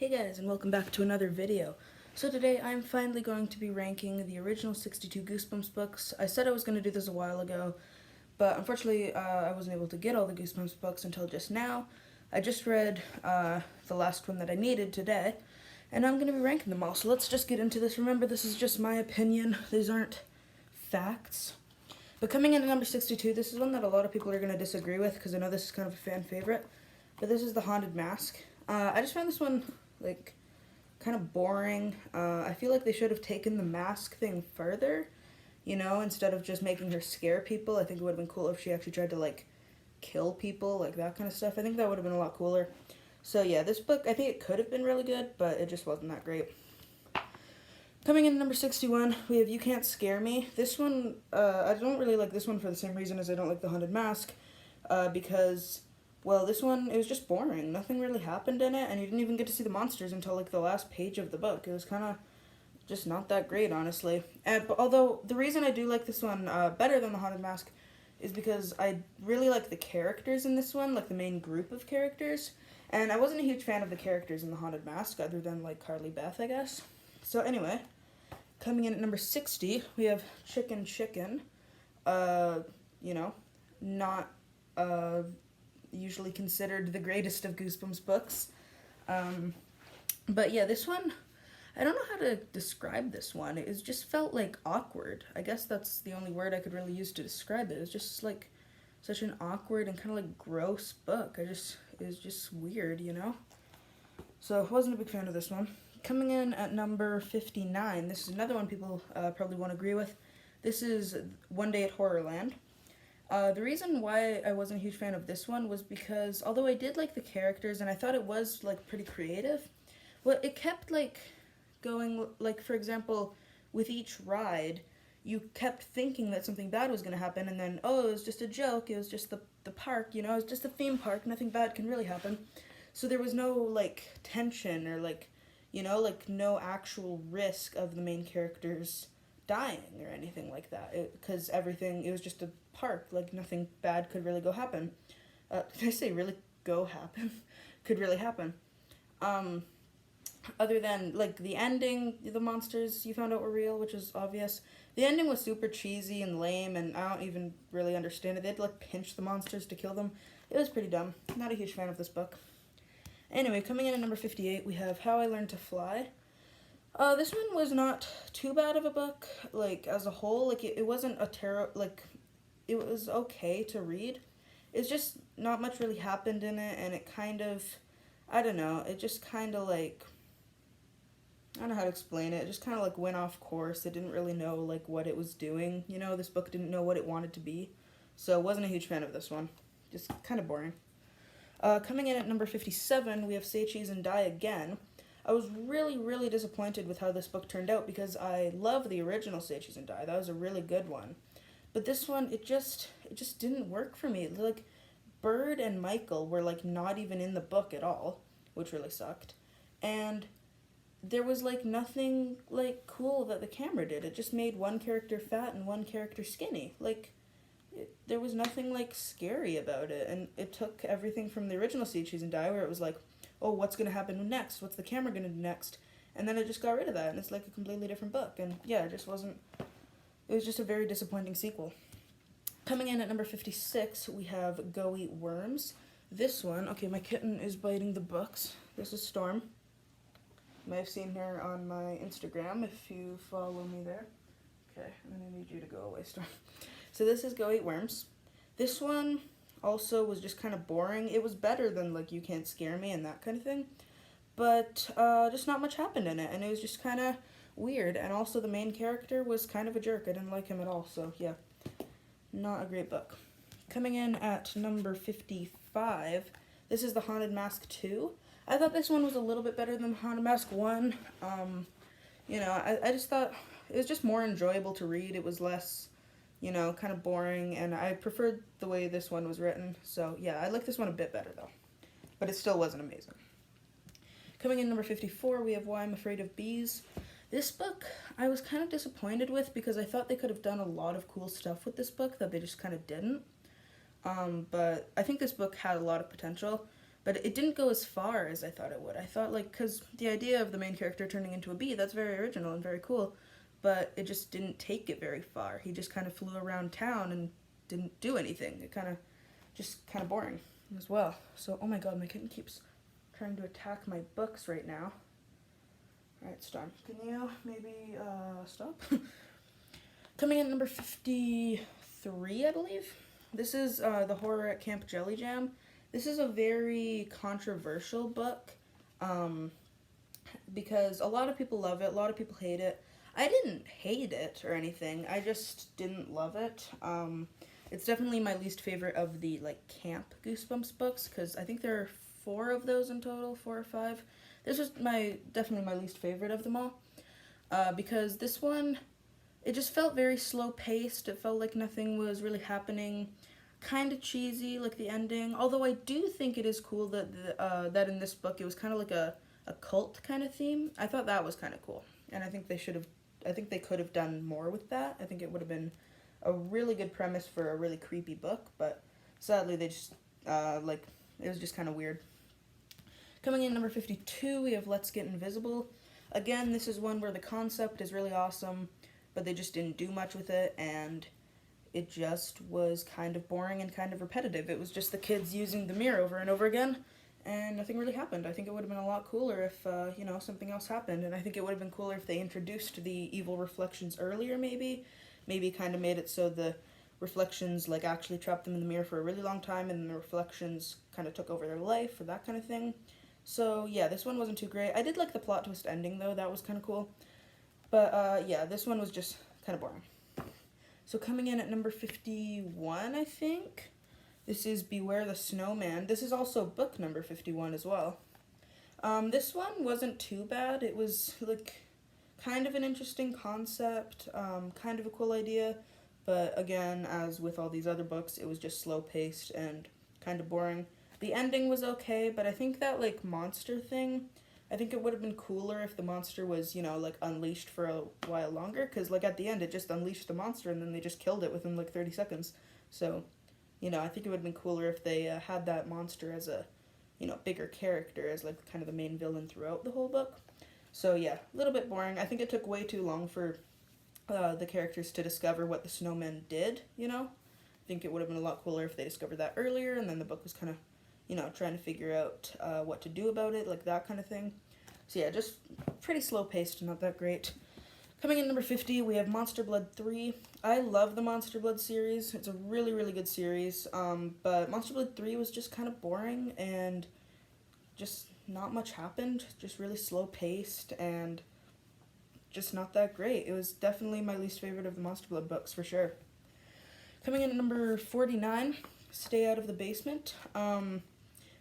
Hey guys, and welcome back to another video. So today I'm finally going to be ranking the original 62 Goosebumps books. I said I was going to do this a while ago, but unfortunately I wasn't able to get all the Goosebumps books until just now. I just read the last one that I needed today, and I'm going to be ranking them all. So let's just get into this. Remember, this is just my opinion. These aren't facts. But coming in at number 62, this is one that a lot of people are going to disagree with because I know this is kind of a fan favorite. But this is The Haunted Mask. I just found this one kind of boring. I feel like they should have taken the mask thing further, instead of just making her scare people. I think it would have been cool if she actually tried to kill people, that kind of stuff. I think that would have been a lot cooler. So yeah, this book, I think it could have been really good, but it just wasn't that great. Coming in at number 61, we have You Can't Scare Me. This one, I don't really like this one for the same reason as I don't like The Haunted Mask, because, well, this one, it was just boring. Nothing really happened in it, and you didn't even get to see the monsters until, the last page of the book. It was kind of just not that great, honestly. But although, the reason I do like this one better than The Haunted Mask is because I really like the characters in this one, the main group of characters. And I wasn't a huge fan of the characters in The Haunted Mask, other than, Carly Beth, I guess. So anyway, coming in at number 60, we have Chicken Chicken. Not usually considered the greatest of Goosebumps books. But yeah, this one, I don't know how to describe this one. It just felt awkward. I guess that's the only word I could really use to describe it. It was just such an awkward and kind of gross book. It was just weird, So I wasn't a big fan of this one. Coming in at number 59, this is another one people probably won't agree with. This is One Day at Horrorland. The reason why I wasn't a huge fan of this one was because, although I did like the characters and I thought it was pretty creative, well, it kept going, for example, with each ride, you kept thinking that something bad was going to happen, and then, oh, it was just a joke, it was just the park, it was just a theme park, nothing bad can really happen. So there was no tension or no actual risk of the main characters dying or anything like that, because it was just a park, nothing bad could really go happen. Did I say really go happen? Could really happen. Other than, the ending, the monsters you found out were real, which is obvious. The ending was super cheesy and lame, and I don't even really understand it. They had to, pinch the monsters to kill them. It was pretty dumb. Not a huge fan of this book. Anyway, coming in at number 58, we have How I Learned to Fly. This one was not too bad of a book, as a whole. It wasn't a it was okay to read. It's just not much really happened in it, and it kind of, I don't know, it just kind of I don't know how to explain it. It just kind of went off course. It didn't really know what it was doing. This book didn't know what it wanted to be. So wasn't a huge fan of this one. Just kind of boring. Coming in at number 57, we have Say Cheese and Die Again. I was really, really disappointed with how this book turned out because I love the original Say Cheese and Die. That was a really good one. But this one, it just didn't work for me. Bird and Michael were not even in the book at all, which really sucked. And there was nothing cool that the camera did. It just made one character fat and one character skinny. There was nothing scary about it, and it took everything from the original Say Cheese and Die, where it was oh, what's gonna happen next? What's the camera gonna do next? And then it just got rid of that, and it's a completely different book. And yeah, it just wasn't. It was just a very disappointing sequel. Coming in at number 56, we have Go Eat Worms. This one, okay, my kitten is biting the books. This is Storm. You might have seen her on my Instagram if you follow me there. Okay, I'm gonna need you to go away, Storm. So this is Go Eat Worms. This one also was just kind of boring. It was better than You Can't Scare Me and that kind of thing, but just not much happened in it, and it was just kind of weird. And also the main character was kind of a jerk. I didn't like him at all, so yeah, not a great book. Coming in at number 55, this is The Haunted Mask 2. I thought this one was a little bit better than The Haunted Mask 1. I just thought it was just more enjoyable to read. It was less, kind of boring, and I preferred the way this one was written. So yeah, I like this one a bit better though, but it still wasn't amazing. Coming in number 54, we have Why I'm Afraid of Bees. This book I was kind of disappointed with because I thought they could have done a lot of cool stuff with this book that they just kind of didn't. But I think this book had a lot of potential. but it didn't go as far as I thought it would. I thought, like, because the idea of the main character turning into a bee, that's very original and very cool, but it just didn't take it very far. He just kind of flew around town and didn't do anything. It just kind of boring as well. So, oh my god, my kitten keeps trying to attack my books right now. Alright, stop. Can you maybe stop? Coming in at number 53, I believe. This is The Horror at Camp Jelly Jam. This is a very controversial book because a lot of people love it, a lot of people hate it. I didn't hate it or anything, I just didn't love it. It's definitely my least favorite of the, like, camp Goosebumps books, because I think there are 4 of those in total, 4 or 5. This was definitely my least favorite of them all, because this one, it just felt very slow-paced. It felt like nothing was really happening. Kind of cheesy, like the ending. Although I do think it is cool that that in this book it was kind of like a cult kind of theme. I thought that was kind of cool, and I think they could have done more with that. I think it would have been a really good premise for a really creepy book, but sadly they just it was just kind of weird. Coming in number 52, we have Let's Get Invisible. Again, this is one where the concept is really awesome, but they just didn't do much with it, and it just was kind of boring and kind of repetitive. It was just the kids using the mirror over and over again, and nothing really happened. I think it would have been a lot cooler if, something else happened, and I think it would have been cooler if they introduced the evil reflections earlier, maybe. Maybe kind of made it so the reflections, like, actually trapped them in the mirror for a really long time, and the reflections kind of took over their life, or that kind of thing. So, yeah, this one wasn't too great. I did like the plot twist ending, though. That was kind of cool. But, yeah, this one was just kind of boring. So coming in at number 51, I think, this is Beware the Snowman. This is also book number 51 as well. This one wasn't too bad. It was, like, kind of an interesting concept, kind of a cool idea, but again, as with all these other books, it was just slow-paced and kind of boring. The ending was okay, but I think that, like, monster thing, I think it would have been cooler if the monster was, like, unleashed for a while longer, because, like, at the end, it just unleashed the monster, and then they just killed it within, like, 30 seconds. So, I think it would have been cooler if they had that monster as a, bigger character, as, like, kind of the main villain throughout the whole book. So, yeah, a little bit boring. I think it took way too long for the characters to discover what the snowmen did, I think it would have been a lot cooler if they discovered that earlier, and then the book was kind of, trying to figure out what to do about it, like that kind of thing. So yeah, just pretty slow-paced, not that great. Coming in number 50, we have Monster Blood 3. I love the Monster Blood series. It's a really, really good series, but Monster Blood 3 was just kind of boring, and just not much happened. Just really slow-paced, and just not that great. It was definitely my least favorite of the Monster Blood books, for sure. Coming in at number 49, Stay Out of the Basement.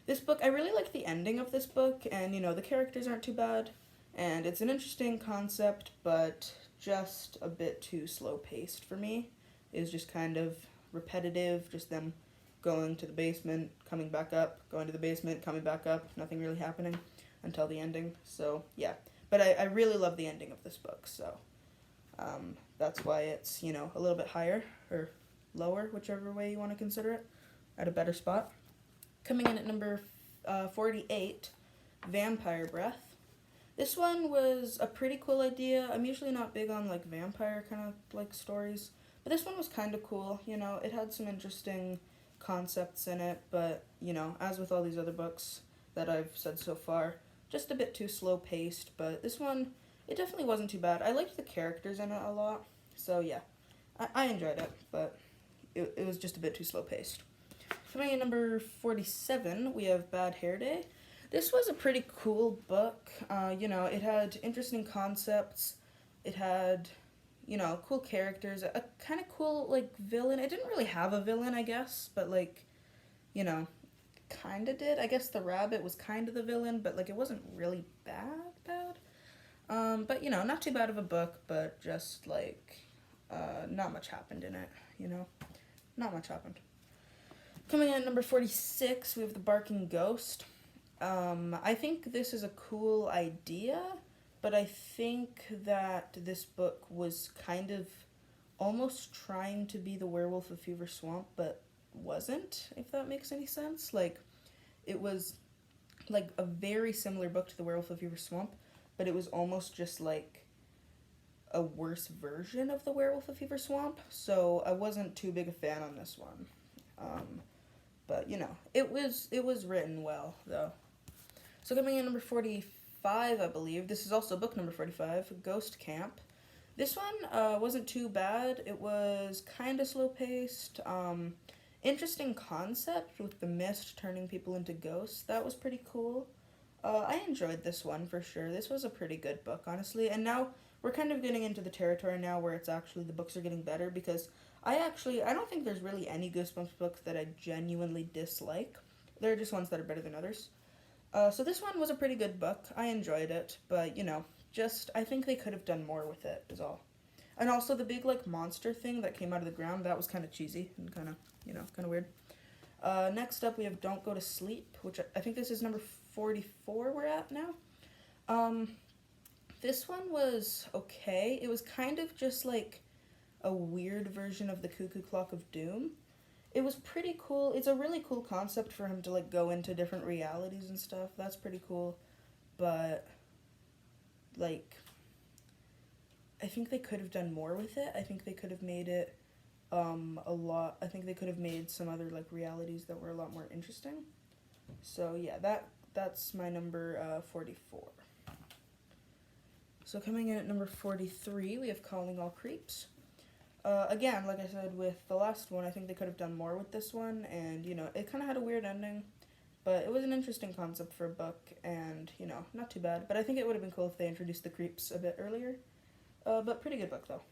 This book, I really like the ending of this book, and, the characters aren't too bad, and it's an interesting concept, but just a bit too slow-paced for me. It was just kind of repetitive, just them going to the basement, coming back up, going to the basement, coming back up, nothing really happening until the ending, so, yeah. But I really love the ending of this book, so that's why it's, a little bit higher, or lower, whichever way you want to consider it, at a better spot. Coming in at number 48, Vampire Breath. This one was a pretty cool idea. I'm usually not big on, like, vampire kind of, like, stories, but this one was kind of cool, It had some interesting concepts in it, but, as with all these other books that I've said so far, just a bit too slow-paced, but this one, it definitely wasn't too bad. I liked the characters in it a lot, so yeah, I enjoyed it, but it was just a bit too slow-paced. Coming in number 47, we have Bad Hair Day. This was a pretty cool book. It had interesting concepts. It had, cool characters. A kind of cool, like, villain. It didn't really have a villain, I guess, but, like, kind of did. I guess the rabbit was kind of the villain, but, like, it wasn't really bad. But, not too bad of a book, but just, like, not much happened in it, Not much happened. Coming in at number 46, we have The Barking Ghost. I think this is a cool idea, but I think that this book was kind of almost trying to be The Werewolf of Fever Swamp, but wasn't, if that makes any sense. Like, it was like a very similar book to The Werewolf of Fever Swamp, but it was almost just like a worse version of The Werewolf of Fever Swamp. So I wasn't too big a fan on this one. But you know, it was written well though. So coming in number 45, I believe. This is also book number 45, Ghost Camp. This one wasn't too bad. It was kind of slow paced. Interesting concept with the mist turning people into ghosts. That was pretty cool. I enjoyed this one for sure. This was a pretty good book, honestly. And now we're kind of getting into the territory now where it's actually the books are getting better because I don't think there's really any Goosebumps books that I genuinely dislike. There are just ones that are better than others. So this one was a pretty good book. I enjoyed it, but you know, just I think they could have done more with it. Is all. And also the big like monster thing that came out of the ground, that was kind of cheesy and kind of, you know, kind of weird. Next up we have Don't Go to Sleep, which I think this is number 44 we're at now. This one was okay. It was kind of just like a weird version of the Cuckoo Clock of Doom. It was pretty cool. It's a really cool concept for him to like go into different realities and stuff. That's pretty cool. But like I think they could have done more with it. I think they could have made it a lot. I think they could have made some other like realities that were a lot more interesting. So yeah, that's my number 44. So coming in at number 43, we have Calling All Creeps. Again, like I said with the last one, I think they could have done more with this one, and you know, it kind of had a weird ending, but it was an interesting concept for a book, and you know, not too bad. But I think it would have been cool if they introduced the creeps a bit earlier. But pretty good book though.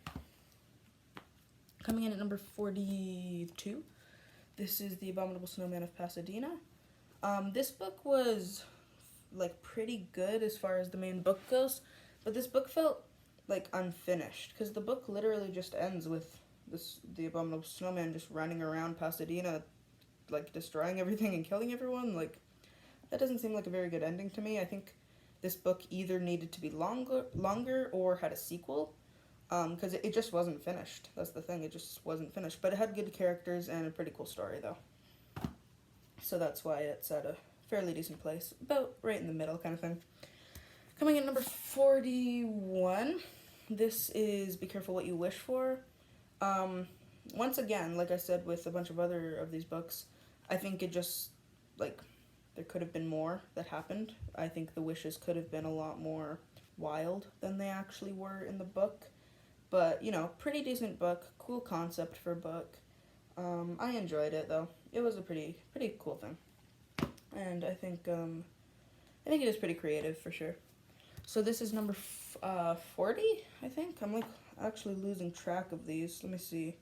Coming in at number 42, this is The Abominable Snowman of Pasadena. This book was like pretty good as far as the main book goes, but this book felt like unfinished because the book literally just ends with the Abominable Snowman just running around Pasadena, like destroying everything and killing everyone. Like that doesn't seem like a very good ending to me. I think this book either needed to be longer or had a sequel, because it just wasn't finished. That's the thing, it just wasn't finished. But it had good characters and a pretty cool story though. So that's why it's at a fairly decent place, about right in the middle kind of thing. Coming in number 41, this is Be Careful What You Wish For. Once again, like I said with a bunch of other of these books, I think it just, like, there could have been more that happened. I think the wishes could have been a lot more wild than they actually were in the book. But, you know, pretty decent book, cool concept for a book. I enjoyed it, though. It was a pretty cool thing. And I think it is pretty creative, for sure. So this is number 40, I think. I'm, like, actually losing track of these. Let me see.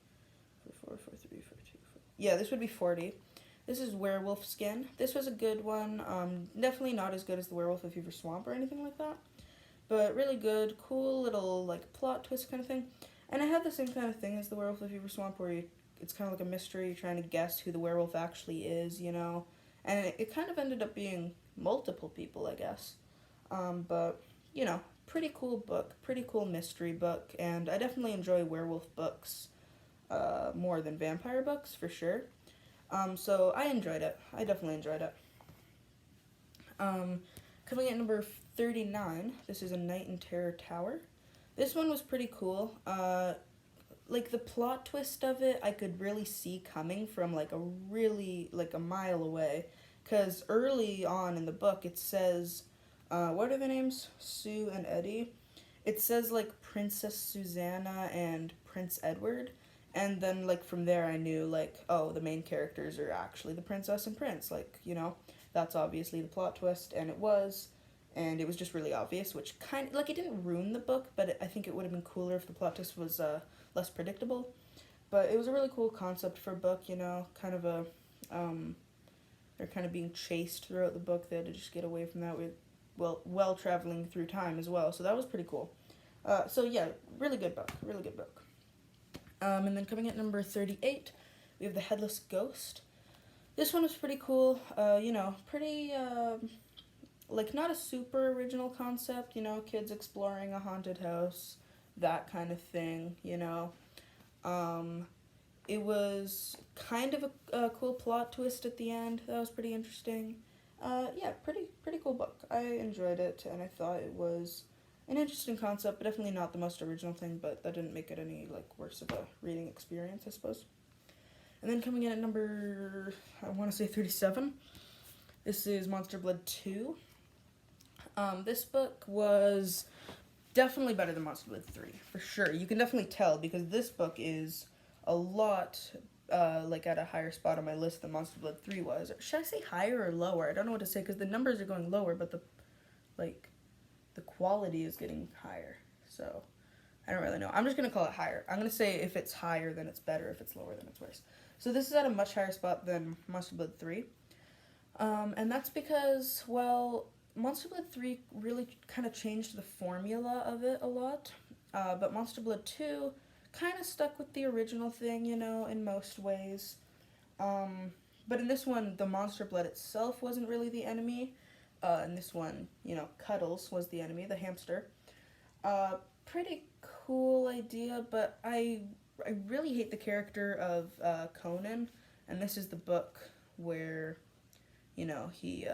4, 4, 3, 4, 2, 4. Yeah, this would be 40. This is Werewolf Skin. This was a good one. Definitely not as good as The Werewolf of Fever Swamp or anything like that. But really good, cool little, like, plot twist kind of thing. And I had the same kind of thing as The Werewolf of Fever Swamp where it's kind of like a mystery. You're trying to guess who the werewolf actually is, you know. And it kind of ended up being multiple people, I guess. But, you know, pretty cool book, pretty cool mystery book. And I definitely enjoy werewolf books more than vampire books, for sure. So I enjoyed it. I definitely enjoyed it. Coming at number 39, this is A Night in Terror Tower. This one was pretty cool. Like, the plot twist of it, I could really see coming from, like, a mile away. Because early on in the book, it says, what are the names? Sue and Eddie. It says, like, Princess Susanna and Prince Edward. And then, like, from there I knew, like, oh, the main characters are actually the princess and prince. Like, you know, that's obviously the plot twist, and it was. And it was just really obvious, which kind of, like, it didn't ruin the book, but I think it would have been cooler if the plot twist was less predictable. But it was a really cool concept for a book, you know, kind of a, they're kind of being chased throughout the book. They had to just get away from that with, while traveling through time as well. So that was pretty cool. So yeah, really good book, really good book. And then coming at number 38, we have The Headless Ghost. This one was pretty cool, you know, pretty, like, not a super original concept, you know, kids exploring a haunted house, that kind of thing, you know. It was kind of a cool plot twist at the end. That was pretty interesting. Yeah, pretty cool book. I enjoyed it, and I thought it was an interesting concept, but definitely not the most original thing, but that didn't make it any, like, worse of a reading experience, I suppose. And then coming in at number, I want to say 37, this is Monster Blood 2. This book was definitely better than Monster Blood 3, for sure. You can definitely tell, because this book is a lot, like, at a higher spot on my list than Monster Blood 3 was. Should I say higher or lower? I don't know what to say, because the numbers are going lower, but the quality is getting higher. So, I don't really know. I'm just going to call it higher. I'm going to say if it's higher, then it's better. If it's lower, then it's worse. So this is at a much higher spot than Monster Blood 3. And that's because, well, Monster Blood 3 really kind of changed the formula of it a lot. But Monster Blood 2 kind of stuck with the original thing, you know, in most ways. But in this one, the monster blood itself wasn't really the enemy. In this one, you know, Cuddles was the enemy, the hamster. Pretty cool idea, but I really hate the character of Conan, and this is the book where, you know, he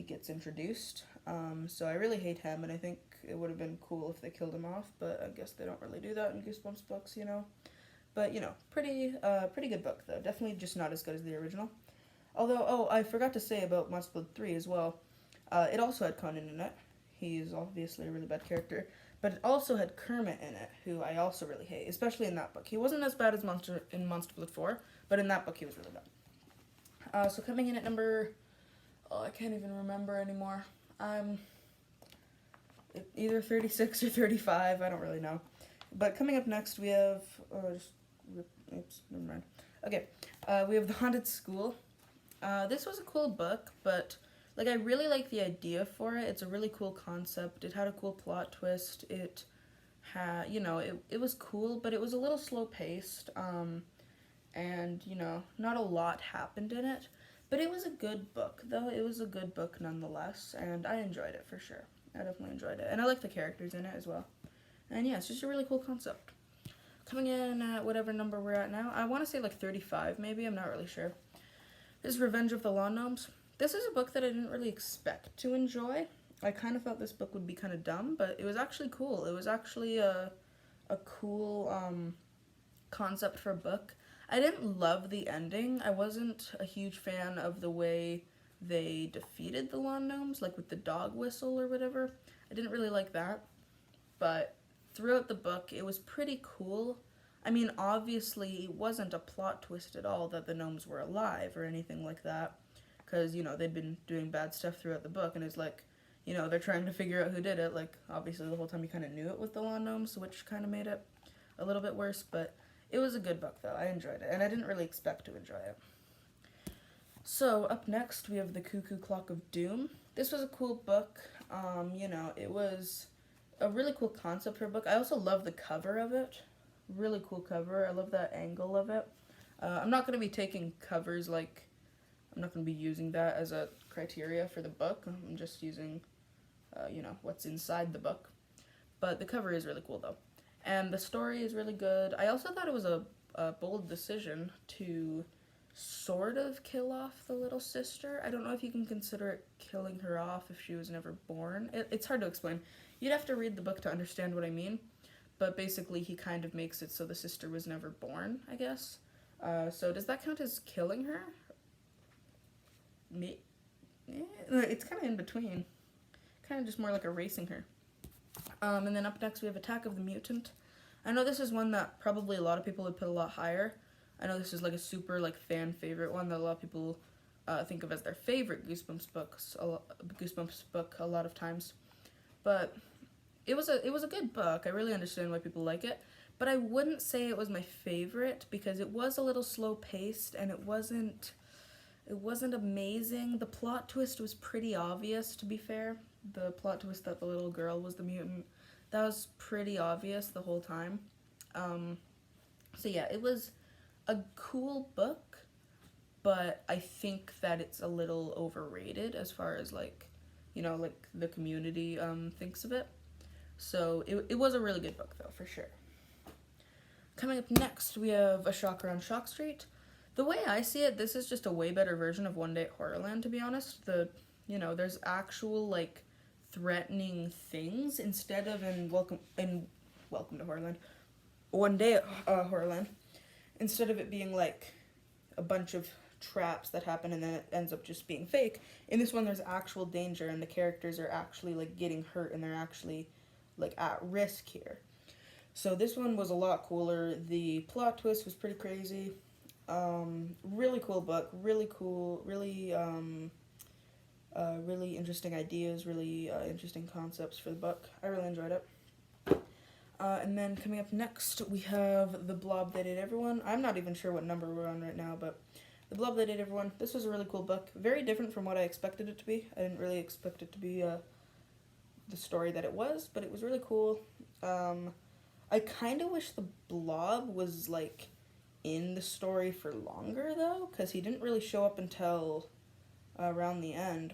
gets introduced. So I really hate him, and I think it would have been cool if they killed him off, but I guess they don't really do that in Goosebumps books, you know. But, you know, pretty good book, though. Definitely just not as good as the original. Although, oh, I forgot to say about Monster Blood 3 as well. It also had Conan in it. He's obviously a really bad character. But it also had Kermit in it, who I also really hate, especially in that book. He wasn't as bad as Monster Blood 4, but in that book he was really bad. So coming in at number... Oh, I can't even remember anymore. Either 36 or 35, I don't really know. But coming up next, we have... oops, never mind. Okay, we have The Haunted School. This was a cool book, but, like, I really like the idea for it. It's a really cool concept. It had a cool plot twist. It had, you know, it was cool, but it was a little slow-paced, and, you know, not a lot happened in it. But it was a good book, though. It was a good book nonetheless, and I enjoyed it for sure. I definitely enjoyed it. And I like the characters in it as well. And yeah, it's just a really cool concept. Coming in at whatever number we're at now, I want to say like 35 maybe, I'm not really sure. This is Revenge of the Lawn Gnomes. This is a book that I didn't really expect to enjoy. I kind of thought this book would be kind of dumb, but it was actually cool. It was actually a cool concept for a book. I didn't love the ending. I wasn't a huge fan of the way they defeated the lawn gnomes, like with the dog whistle or whatever. I didn't really like that. But throughout the book, it was pretty cool. I mean, obviously, it wasn't a plot twist at all that the gnomes were alive or anything like that. Because, you know, they'd been doing bad stuff throughout the book, and it's like, you know, they're trying to figure out who did it. Like, obviously, the whole time you kind of knew it was the lawn gnomes, which kind of made it a little bit worse, but... It was a good book, though. I enjoyed it, and I didn't really expect to enjoy it. So, up next, we have The Cuckoo Clock of Doom. This was a cool book. You know, it was a really cool concept for a book. I also love the cover of it. Really cool cover. I love that angle of it. I'm not going to be taking covers, like, I'm not going to be using that as a criteria for the book. I'm just using, you know, what's inside the book. But the cover is really cool, though. And the story is really good. I also thought it was a bold decision to sort of kill off the little sister. I don't know if you can consider it killing her off if she was never born. It's hard to explain. You'd have to read the book to understand what I mean. But basically, he kind of makes it so the sister was never born, I guess. So does that count as killing her? It's kind of in between. Kind of just more like erasing her. And then up next we have Attack of the Mutant. I know this is one that probably a lot of people would put a lot higher. I know this is like a super like fan favorite one that a lot of people think of as their favorite Goosebumps book a lot of times. But it was a good book. I really understand why people like it. But I wouldn't say it was my favorite because it was a little slow paced and it wasn't amazing. The plot twist was pretty obvious, to be fair. The plot twist that the little girl was the mutant, that was pretty obvious the whole time. So yeah, it was a cool book, but I think that it's a little overrated as far as like, you know, like the community thinks of it. So it was a really good book though, for sure. Coming up next, we have A Shocker on Shock Street. The way I see it, this is just a way better version of One Day at Horrorland, to be honest. There's actual, like, threatening things instead of in Welcome to Horrorland. One Day at Horrorland. Instead of it being, like, a bunch of traps that happen and then it ends up just being fake. In this one, there's actual danger and the characters are actually, like, getting hurt and they're actually, like, at risk here. So this one was a lot cooler. The plot twist was pretty crazy. Really cool book, really cool, really interesting ideas, really interesting concepts for the book. I really enjoyed it. And then coming up next, we have The Blob That Ate Everyone. I'm not even sure what number we're on right now, but The Blob That Ate Everyone. This was a really cool book. Very different from what I expected it to be. I didn't really expect it to be the story that it was, but it was really cool. I kind of wish the Blob was, like, in the story for longer, though, because he didn't really show up until around the end.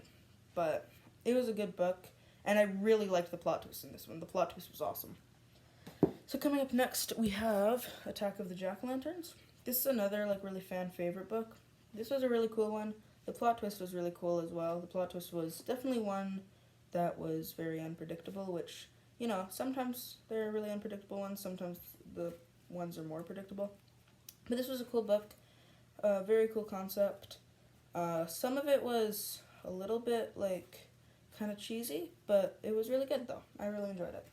But it was a good book, and I really liked the plot twist in this one. The plot twist was awesome. So coming up next, we have Attack of the Jack-O-Lanterns. This is another, like, really fan favorite book. This was a really cool one. The plot twist was really cool as well. The plot twist was definitely one that was very unpredictable, which, you know, sometimes there are really unpredictable ones, sometimes the ones are more predictable. But this was a cool book, very cool concept. Some of it was a little bit, like, kind of cheesy, but it was really good, though. I really enjoyed it.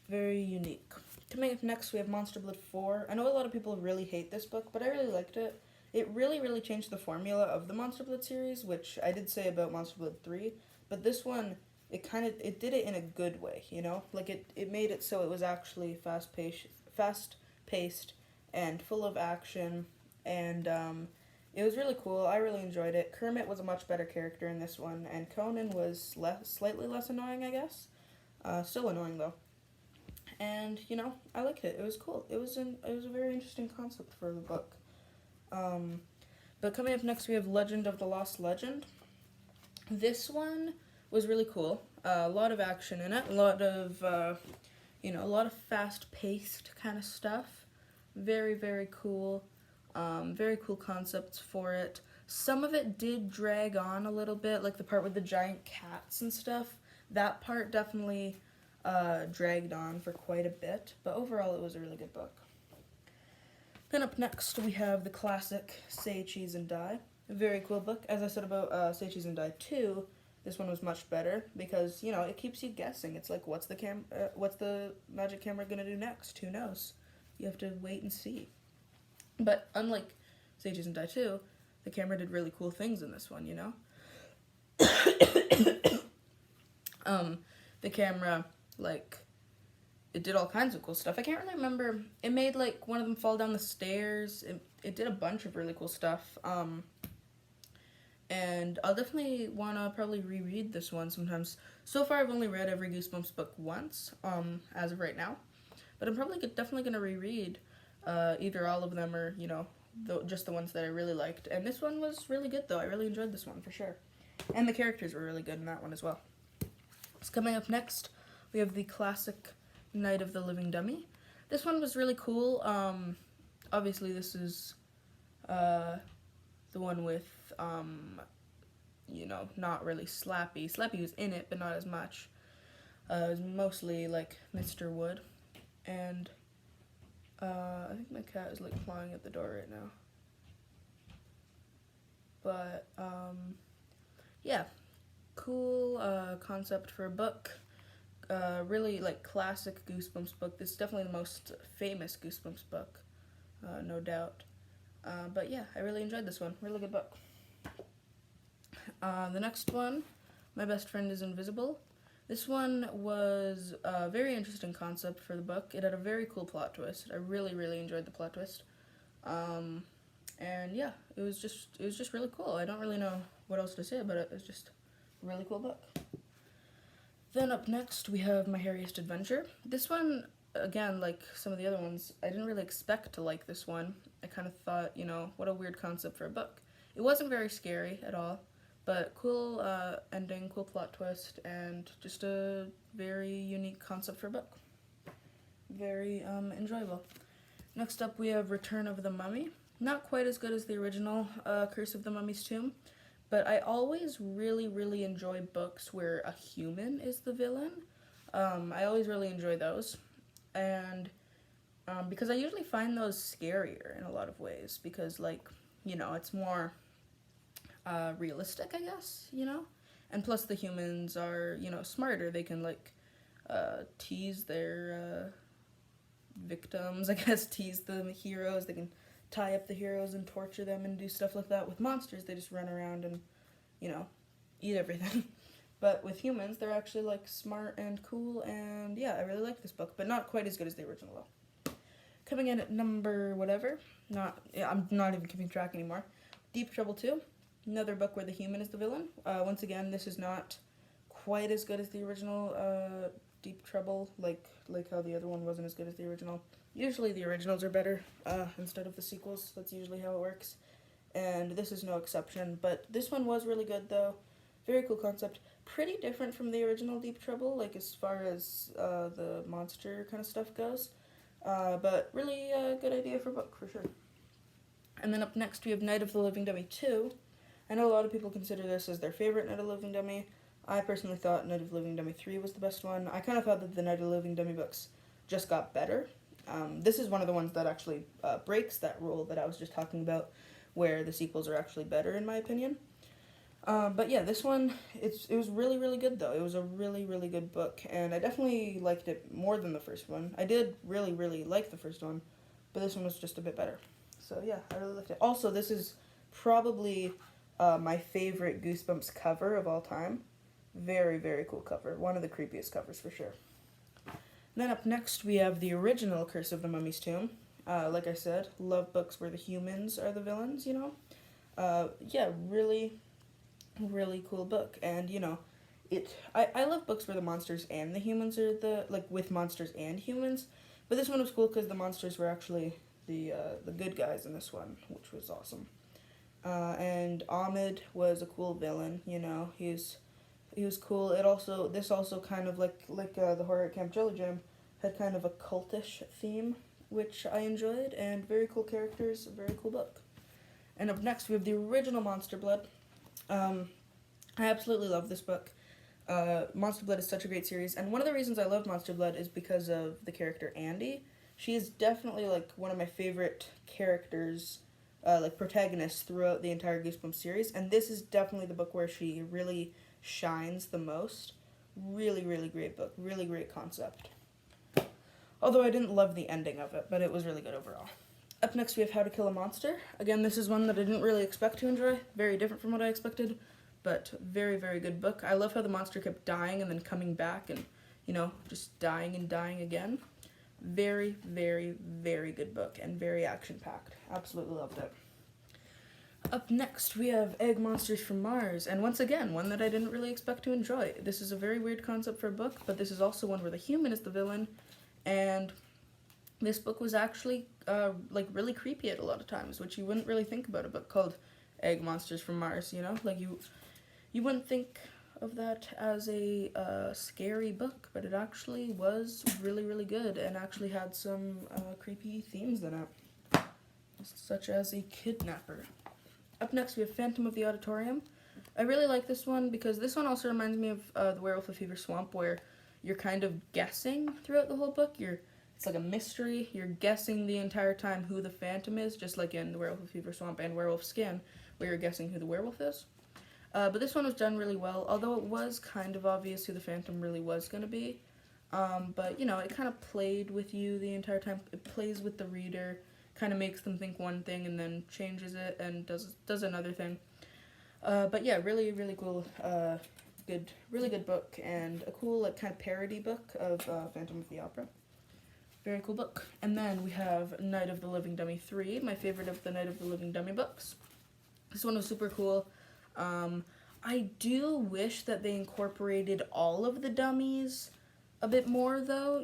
Very unique. Coming up next, we have Monster Blood 4. I know a lot of people really hate this book, but I really liked it. It really, really changed the formula of the Monster Blood series, which I did say about Monster Blood 3, but this one, it did it in a good way, you know? Like, it made it so it was actually fast-paced and full of action, and it was really cool. I really enjoyed it. Kermit was a much better character in this one, and Conan was slightly less annoying, I guess. Still annoying, though. And, you know, I liked it. It was cool. It was a very interesting concept for the book. But coming up next, we have Legend of the Lost Legend. This one was really cool. A lot of action in it. A lot of fast-paced kind of stuff. Very, very cool. Very cool concepts for it. Some of it did drag on a little bit, like the part with the giant cats and stuff. That part definitely dragged on for quite a bit, but overall it was a really good book. Then up next we have the classic Say Cheese and Die. A very cool book. As I said about Say Cheese and Die 2, this one was much better because, you know, it keeps you guessing. It's like, what's the magic camera gonna do next? Who knows? You have to wait and see. But unlike Say Cheese and Die 2, the camera did really cool things in this one, you know? The camera, like, it did all kinds of cool stuff. I can't really remember. It made, like, one of them fall down the stairs. It did a bunch of really cool stuff. And I'll definitely want to probably reread this one sometimes. So far, I've only read every Goosebumps book once, as of right now. But I'm probably definitely going to reread either all of them or, you know, just the ones that I really liked. And this one was really good, though. I really enjoyed this one, for sure. And the characters were really good in that one as well. So coming up next, we have the classic Night of the Living Dummy. This one was really cool. Obviously, this is the one with, you know, not really Slappy. Slappy was in it, but not as much. It was mostly, like, Mr. Wood. And I think my cat is, like, clawing at the door right now. But, yeah. Cool concept for a book. Really, like, classic Goosebumps book. This is definitely the most famous Goosebumps book, no doubt. But yeah, I really enjoyed this one. Really good book. The next one, My Best Friend is Invisible. This one was a very interesting concept for the book. It had a very cool plot twist. I really, really enjoyed the plot twist. And yeah, it was just really cool. I don't really know what else to say about it. It was just a really cool book. Then up next, we have My Hairiest Adventure. This one, again, like some of the other ones, I didn't really expect to like this one. I kind of thought, you know, what a weird concept for a book. It wasn't very scary at all, but cool ending, cool plot twist, and just a very unique concept for a book. Very enjoyable. Next up, we have Return of the Mummy. Not quite as good as the original Curse of the Mummy's Tomb, but I always really, really enjoy books where a human is the villain. I always really enjoy those. And because I usually find those scarier in a lot of ways because, like, it's more realistic, I guess. And plus, the humans are, smarter. They can, like, tease their victims, I guess, tease the heroes. They can tie up the heroes and torture them and do stuff like that. With monsters, they just run around and, eat everything. But with humans, they're actually, like, smart and cool, and yeah, I really like this book, but not quite as good as the original, though. Coming in at number whatever, I'm not even keeping track anymore. Deep Trouble 2, another book where the human is the villain. Once again, this is not quite as good as the original Deep Trouble, like how the other one wasn't as good as the original. Usually the originals are better instead of the sequels. That's usually how it works. And this is no exception, but this one was really good, though. Very cool concept. Pretty different from the original Deep Trouble, like as far as the monster kind of stuff goes. But really a good idea for a book, for sure. And then up next we have Night of the Living Dummy 2. I know a lot of people consider this as their favorite Night of the Living Dummy. I personally thought Night of the Living Dummy 3 was the best one. I kind of thought that the Night of the Living Dummy books just got better. This is one of the ones that actually breaks that rule that I was just talking about, where the sequels are actually better, in my opinion. But yeah, this one, it was really, really good, though. It was a really, really good book, and I definitely liked it more than the first one. I did really, really like the first one, but this one was just a bit better. So yeah, I really liked it. Also, this is probably my favorite Goosebumps cover of all time. Very, very cool cover. One of the creepiest covers, for sure. Then up next, we have the original Curse of the Mummy's Tomb. Like I said, love books where the humans are the villains, Yeah, really, really cool book. And, I love books where the monsters and the humans are with monsters and humans. But this one was cool because the monsters were actually the good guys in this one, which was awesome. And Ahmed was a cool villain, he was cool. This also kind of like the horror at Camp Jelly Jam had kind of a cultish theme, which I enjoyed, and very cool characters, a very cool book. And up next we have the original Monster Blood. I absolutely love this book. Monster Blood is such a great series, and one of the reasons I love Monster Blood is because of the character Andy. She is definitely like one of my favorite characters, protagonists throughout the entire Goosebumps series, and this is definitely the book where she really shines the most. Really, really great book. Really great concept. Although I didn't love the ending of it, but it was really good overall. Up next we have How to Kill a Monster. Again, this is one that I didn't really expect to enjoy. Very different from what I expected, but very, very good book. I love how the monster kept dying and then coming back and, just dying and dying again. Very, very, very good book and very action-packed. Absolutely loved it. Up next, we have Egg Monsters from Mars, and once again, one that I didn't really expect to enjoy. This is a very weird concept for a book, but this is also one where the human is the villain, and this book was actually, really creepy at a lot of times, which you wouldn't really think about a book called Egg Monsters from Mars, you wouldn't think of that as a scary book, but it actually was really, really good, and actually had some creepy themes in it, such as a kidnapper. Up next, we have Phantom of the Auditorium. I really like this one because this one also reminds me of The Werewolf of Fever Swamp, where you're kind of guessing throughout the whole book. It's like a mystery. You're guessing the entire time who the Phantom is, just like in The Werewolf of Fever Swamp and Werewolf Skin, where you're guessing who the werewolf is. But this one was done really well, although it was kind of obvious who the Phantom really was going to be. But, it kind of played with you the entire time. It plays with the reader, kind of makes them think one thing and then changes it and does another thing. But yeah, really, really cool, really good book, and a cool kind of parody book of Phantom of the Opera. Very cool book. And then we have Night of the Living Dummy 3, my favorite of the Night of the Living Dummy books. This one was super cool. I do wish that they incorporated all of the dummies a bit more, though,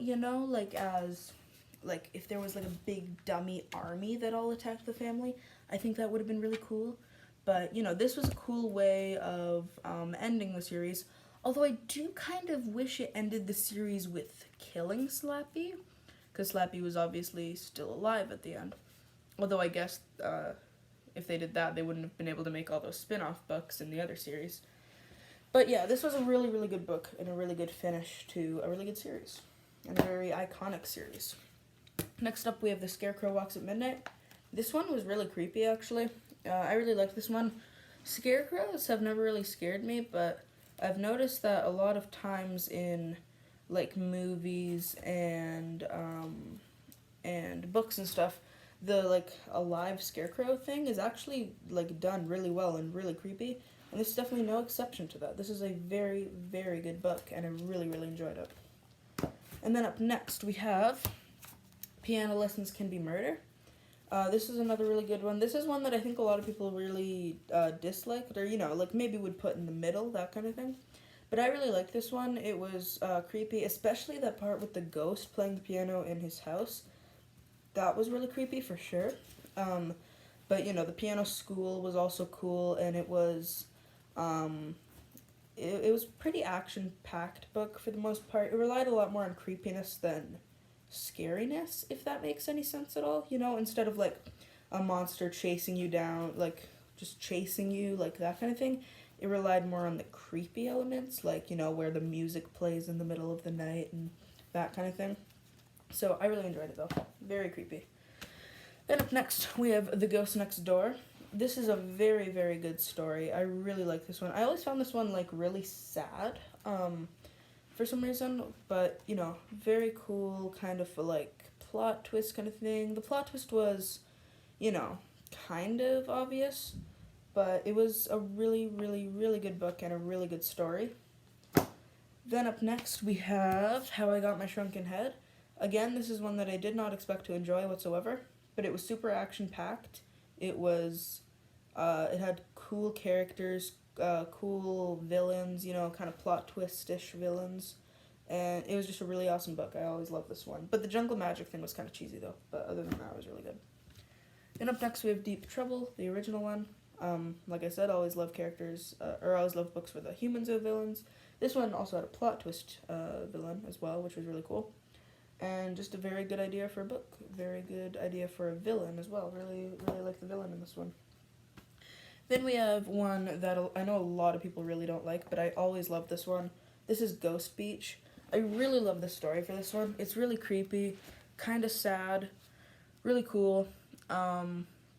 if there was a big dummy army that all attacked the family. I think that would have been really cool. But, this was a cool way of ending the series. Although I do kind of wish it ended the series with killing Slappy, because Slappy was obviously still alive at the end. Although I guess if they did that, they wouldn't have been able to make all those spin-off books in the other series. But yeah, this was a really, really good book and a really good finish to a really good series. And a very iconic series. Next up, we have The Scarecrow Walks at Midnight. This one was really creepy, actually. I really liked this one. Scarecrows have never really scared me, but I've noticed that a lot of times in, like, movies and books and stuff, the, like, alive scarecrow thing is actually, like, done really well and really creepy. And this is definitely no exception to that. This is a very, very good book, and I really, really enjoyed it. And then up next, we have Piano Lessons Can Be Murder. This is another really good one. This is one that I think a lot of people really disliked, or, you know, like, maybe would put in the middle, that kind of thing. But I really liked this one. It was creepy, especially that part with the ghost playing the piano in his house. That was really creepy for sure. But, you know, the piano school was also cool, and it was, it was pretty action-packed book for the most part. It relied a lot more on creepiness than scariness, if that makes any sense at all. You know, instead of, like, a monster chasing you down, like, just chasing you, like, that kind of thing. It relied more on the creepy elements, like, you know, where the music plays in the middle of the night and that kind of thing. So I really enjoyed it, though. Very creepy. Then up next, we have The Ghost Next Door. This is a very, very good story. I really like this one. I always found this one, like, really sad, for some reason. But, you know, very cool, kind of, like, plot twist kind of thing. The plot twist was, you know, kind of obvious. But it was a really, really, really good book and a really good story. Then up next, we have How I Got My Shrunken Head. Again, this is one that I did not expect to enjoy whatsoever, but it was super action-packed. It was, it had cool characters, cool villains, you know, kind of plot twist-ish villains, and it was just a really awesome book. I always loved this one. But the jungle magic thing was kind of cheesy, though, but other than that, it was really good. Then up next, we have Deep Trouble, the original one. Like I said, I always love characters, or I always love books where the humans are villains. This one also had a plot twist villain as well, which was really cool. And just a very good idea for a book. Very good idea for a villain as well. Really, really like the villain in this one. Then we have one that I know a lot of people really don't like, but I always love this one. This is Ghost Beach. I really love the story for this one. It's really creepy, kind of sad, really cool.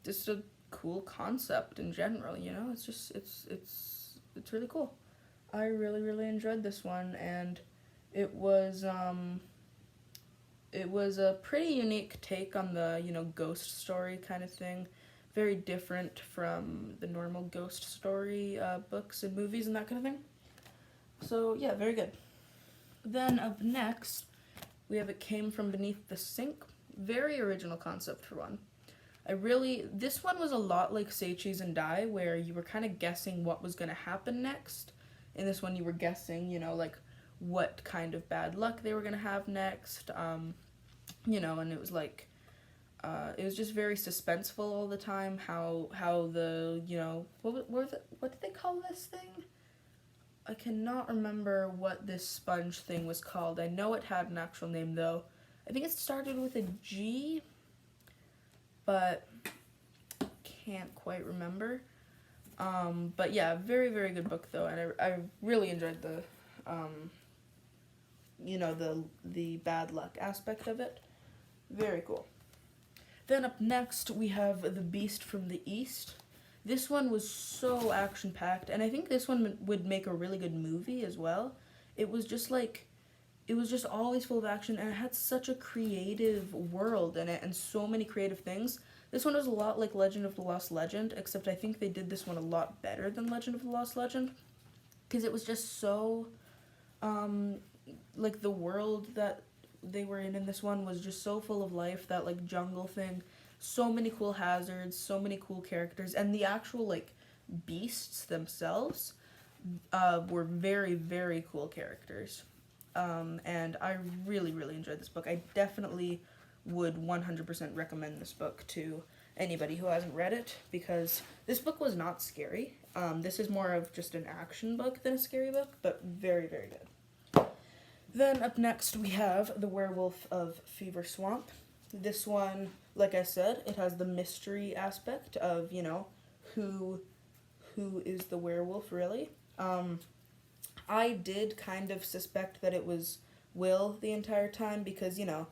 Just a cool concept in general, you know? It's just, it's really cool. I really, really enjoyed this one, and it was a pretty unique take on the, you know, ghost story kind of thing. Very different from the normal ghost story books and movies and that kind of thing. So, yeah, very good. Then up next, we have It Came From Beneath the Sink. Very original concept for one. This one was a lot like Say Cheese and Die, where you were kind of guessing what was going to happen next. In this one, you were guessing, you know, like, what kind of bad luck they were going to have next, you know, and it was like, it was just very suspenseful all the time, how the, you know, what did they call this thing? I cannot remember what this sponge thing was called. I know it had an actual name, though. I think it started with a G, but can't quite remember. But yeah, very, very good book, though, and I really enjoyed the, you know, the bad luck aspect of it. Very cool. Then up next, we have The Beast from the East. This one was so action-packed, and I think this one would make a really good movie as well. It was just like, it was just always full of action, and it had such a creative world in it, and so many creative things. This one was a lot like Legend of the Lost Legend, except I think they did this one a lot better than Legend of the Lost Legend, because it was just so, like, the world that they were in this one was just so full of life, that, like, jungle thing, so many cool hazards, so many cool characters, and the actual, like, beasts themselves were very, very cool characters, and I really, really enjoyed this book. I definitely would 100% recommend this book to anybody who hasn't read it, because this book was not scary. This is more of just an action book than a scary book, but very, very good. Then up next we have The Werewolf of Fever Swamp. This one like I said, it has the mystery aspect of, you know, who is the werewolf really. I did kind of suspect that it was Will the entire time because, you know,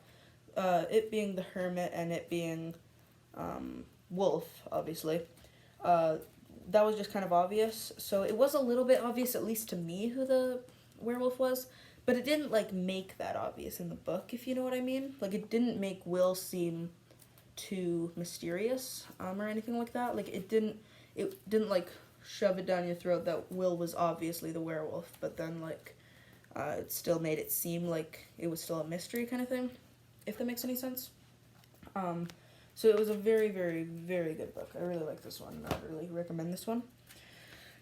it being the hermit and it being Wolf, obviously, uh, that was just kind of obvious. So it was a little bit obvious, at least to me, who the werewolf was, but it didn't like make that obvious in the book, if you know what I mean. Like it didn't make Will seem too mysterious or anything like that. Like it didn't like shove it down your throat that Will was obviously the werewolf, but then like it still made it seem like it was still a mystery kind of thing, if that makes any sense. So it was a very, very, very good book. I really like this one, and I really recommend this one.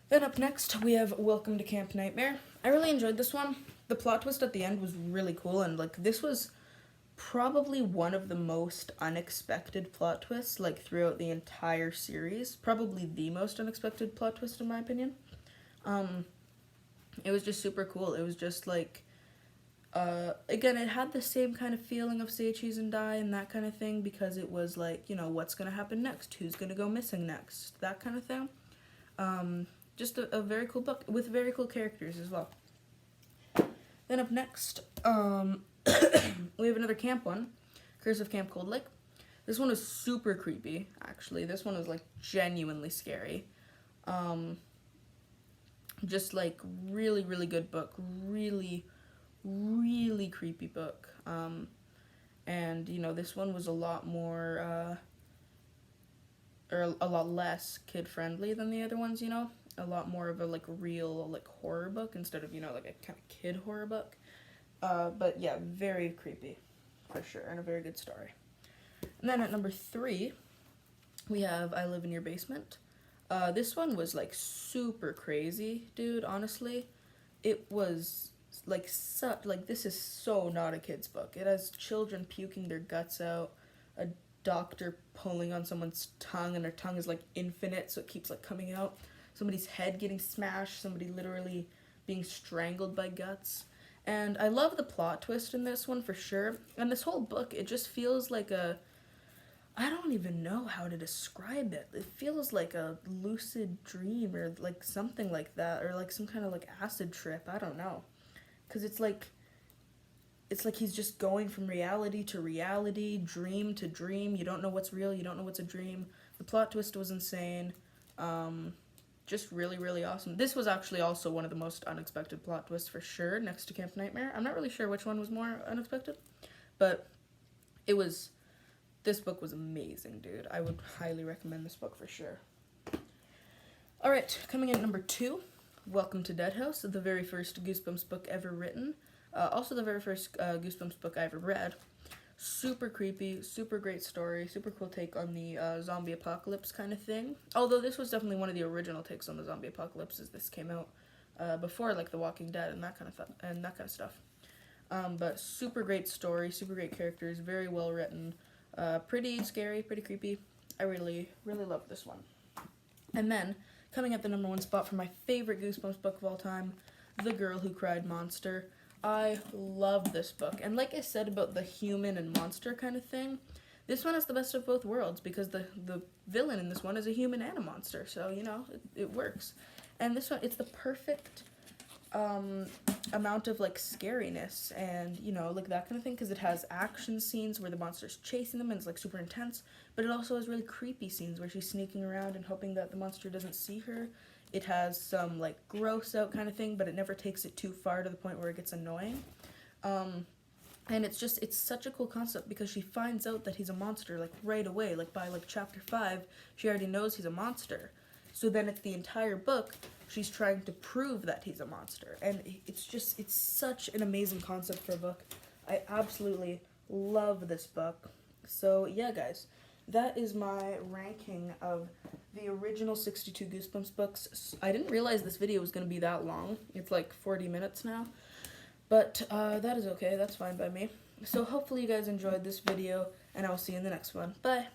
Then up next, we have Welcome to Camp Nightmare. I really enjoyed this one. The plot twist at the end was really cool, and like this was probably one of the most unexpected plot twists like throughout the entire series. Probably the most unexpected plot twist in my opinion. It was just super cool. It was just like again, it had the same kind of feeling of Say Cheese and Die and that kind of thing because it was like, you know, what's gonna happen next? Who's gonna go missing next? That kind of thing. Just a very cool book with very cool characters as well. Then up next, we have another camp one, Curse of Camp Cold Lake. This one is super creepy, actually. This one is like genuinely scary. Just like really, really good book. Really, really creepy book. And you know, this one was a lot more, or a lot less kid friendly than the other ones, you know? A lot more of a like real like horror book instead of, you know, like a kind of kid horror book. But yeah, very creepy for sure, and a very good story. And then at number 3, we have I Live in Your Basement. This one was like super crazy, dude, honestly. It was like this is so not a kid's book. It has children puking their guts out, a doctor pulling on someone's tongue and their tongue is like infinite so it keeps like coming out. Somebody's head getting smashed, somebody literally being strangled by guts. And I love the plot twist in this one for sure. And this whole book, it just feels like I don't even know how to describe it. It feels like a lucid dream or like something like that, or like some kind of like acid trip. I don't know. Because it's like he's just going from reality to reality, dream to dream. You don't know what's real, you don't know what's a dream. The plot twist was insane. Just really, really awesome. This was actually also one of the most unexpected plot twists for sure, next to Camp Nightmare. I'm not really sure which one was more unexpected, but this book was amazing, dude. I would highly recommend this book for sure. Alright, coming in at number 2, Welcome to Dead House, the very first Goosebumps book ever written. Also the very first Goosebumps book I ever read. Super creepy, super great story, super cool take on the zombie apocalypse kind of thing. Although this was definitely one of the original takes on the zombie apocalypse, as this came out before like The Walking Dead and that kind of stuff. But super great story, super great characters, very well written, pretty scary, pretty creepy. I really, really love this one. And then coming at the number 1 spot for my favorite Goosebumps book of all time, The Girl Who Cried Monster. I love this book. And like I said about the human and monster kind of thing, this one has the best of both worlds because the villain in this one is a human and a monster. So, you know, it works. And this one, it's the perfect amount of like scariness and, you know, like that kind of thing, because it has action scenes where the monster's chasing them and it's like super intense, but it also has really creepy scenes where she's sneaking around and hoping that the monster doesn't see her. It has some like gross out kind of thing, but it never takes it too far to the point where it gets annoying. And it's such a cool concept because she finds out that he's a monster like right away. Like by like chapter 5, she already knows he's a monster. So then it's the entire book, she's trying to prove that he's a monster. And it's such an amazing concept for a book. I absolutely love this book. So yeah, guys, that is my ranking of the original 62 Goosebumps books. I didn't realize this video was going to be that long. It's like 40 minutes now. But that is okay. That's fine by me. So hopefully you guys enjoyed this video, and I will see you in the next one. Bye!